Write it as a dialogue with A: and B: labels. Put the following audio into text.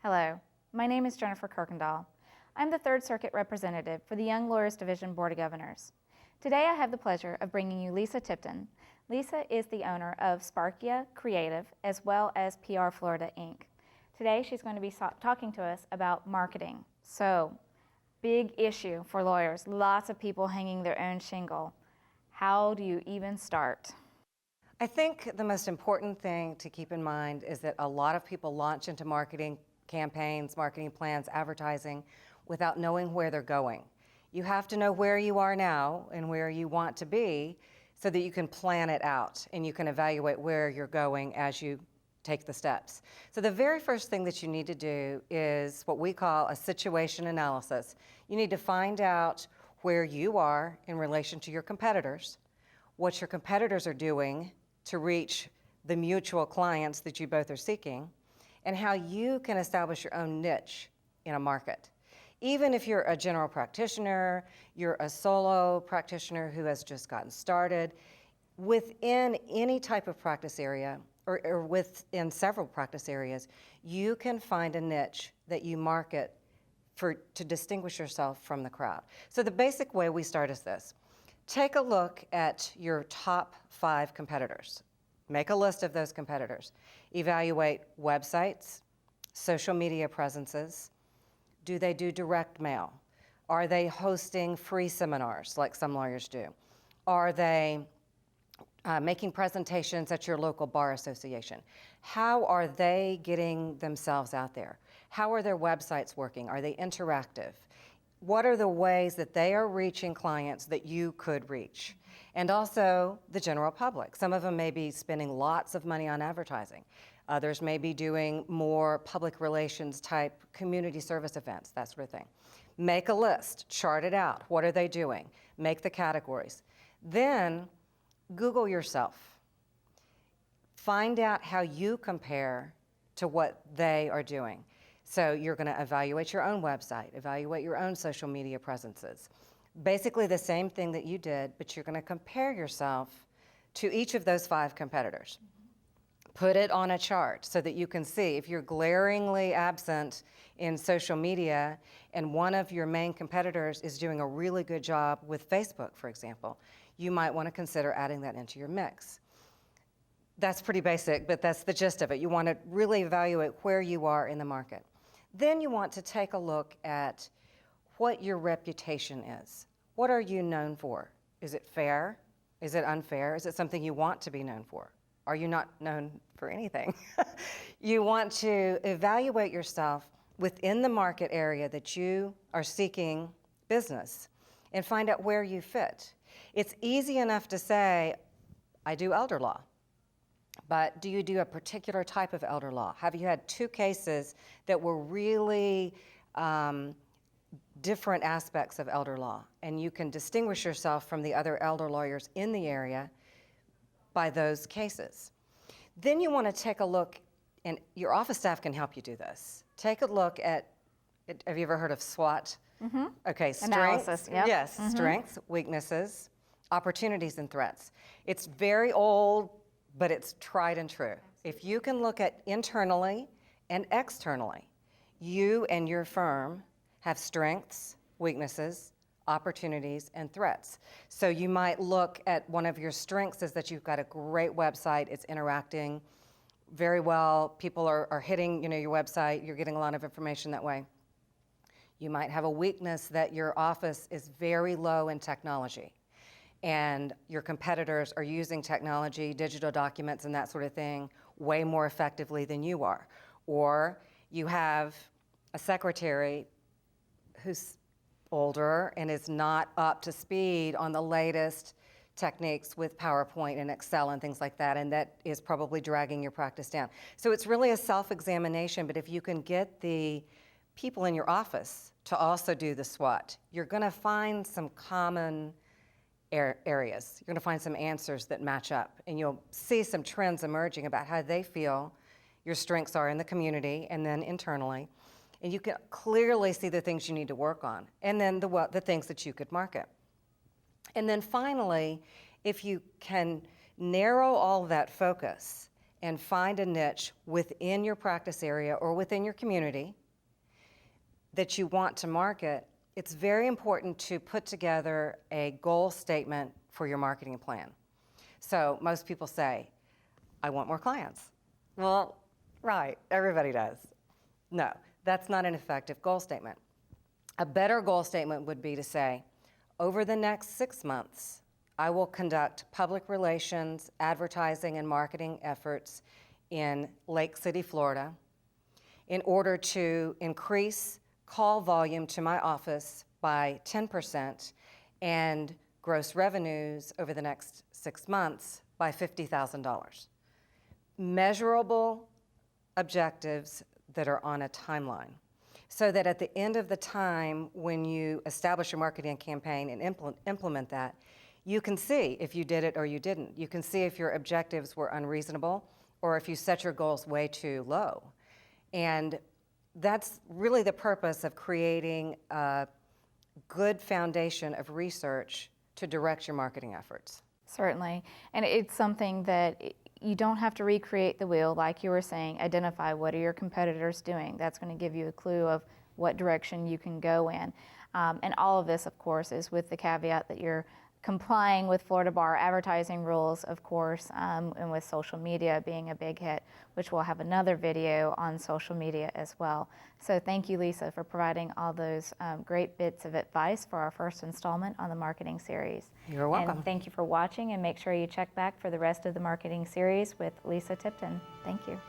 A: Hello, my name is Jennifer Kuyrkendall. I'm the Third Circuit representative for the Young Lawyers Division Board of Governors. Today I have the pleasure of bringing you Lisa Tipton. Lisa is the owner of Sparkia Creative as well as PR Florida, Inc. Today she's going to be talking to us about marketing. So, big issue for lawyers, lots of people hanging their own shingle. How do you even start?
B: I think the most important thing to keep in mind is that a lot of people launch into marketing campaigns, marketing plans, advertising without knowing where they're going. You have to know where you are now and where you want to be so that you can plan it out and you can evaluate where you're going as you take the steps. So the very first thing that you need to do is what we call a situation analysis. You need to find out where you are in relation to your competitors, what your competitors are doing to reach the mutual clients that you both are seeking, and how you can establish your own niche in a market. Even if you're a general practitioner, you're a solo practitioner who has just gotten started, within any type of practice area, or within several practice areas, you can find a niche that you market to distinguish yourself from the crowd. So the basic way we start is this. Take a look at your top 5 competitors. Make a list of those competitors. Evaluate websites, social media presences. Do they do direct mail? Are they hosting free seminars like some lawyers do? Are they making presentations at your local bar association? How are they getting themselves out there? How are their websites working? Are they interactive? What are the ways that they are reaching clients that you could reach? And also the general public. Some of them may be spending lots of money on advertising. Others may be doing more public relations type community service events, that sort of thing. Make a list, chart it out. What are they doing? Make the categories. Then Google yourself. Find out how you compare to what they are doing. So you're going to evaluate your own website, evaluate your own social media presences. Basically the same thing that you did, but you're going to compare yourself to each of those 5 competitors. Put it on a chart so that you can see if you're glaringly absent in social media and one of your main competitors is doing a really good job with Facebook, for example, you might want to consider adding that into your mix. That's pretty basic, but that's the gist of it. You want to really evaluate where you are in the market. Then you want to take a look at what your reputation is. What are you known for? Is it fair? Is it unfair? Is it something you want to be known for? Are you not known for anything? You want to evaluate yourself within the market area that you are seeking business and find out where you fit. It's easy enough to say, I do elder law. But do you do a particular type of elder law? Have you had 2 cases that were really different aspects of elder law? And you can distinguish yourself from the other elder lawyers in the area by those cases. Then you want to take a look, and your office staff can help you do this. Take a look at, have you ever heard of SWOT? Mm-hmm. Okay,
A: analysis, yep.
B: Yes, mm-hmm. Strengths, weaknesses, opportunities, and threats. It's very old, but it's tried and true. If you can look at internally and externally, you and your firm have strengths, weaknesses, opportunities, and threats. So you might look at one of your strengths is that you've got a great website, it's interacting very well, people are hitting your website, you're getting a lot of information that way. You might have a weakness that your office is very low in technology, and your competitors are using technology, digital documents, and that sort of thing way more effectively than you are. Or you have a secretary who's older and is not up to speed on the latest techniques with PowerPoint and Excel and things like that, and that is probably dragging your practice down. So it's really a self-examination, but if you can get the people in your office to also do the SWOT, you're going to find some common areas. You're going to find some answers that match up, and you'll see some trends emerging about how they feel your strengths are in the community and then internally, and you can clearly see the things you need to work on, and then the things that you could market. And then finally, if you can narrow all that focus and find a niche within your practice area or within your community that you want to market, it's very important to put together a goal statement for your marketing plan. So most people say, I want more clients. Well, right, everybody does. No, that's not an effective goal statement. A better goal statement would be to say, over the next 6 months, I will conduct public relations, advertising, and marketing efforts in Lake City, Florida, in order to increase call volume to my office by 10% and gross revenues over the next 6 months by $50,000. Measurable objectives that are on a timeline, so that at the end of the time when you establish your marketing campaign and implement that, you can see if you did it or you didn't. You can see if your objectives were unreasonable or if you set your goals way too low. And that's really the purpose of creating a good foundation of research to direct your marketing efforts.
A: Certainly, and it's something that you don't have to recreate the wheel, like you were saying. Identify what are your competitors doing. That's going to give you a clue of what direction you can go in. And all of this, of course, is with the caveat that you're complying with Florida Bar advertising rules, of course, and with social media being a big hit, which we'll have another video on social media as well. So thank you, Lisa, for providing all those great bits of advice for our first installment on the marketing series.
B: You're welcome.
A: And thank you for watching, and make sure you check back for the rest of the marketing series with Lisa Tipton. Thank you.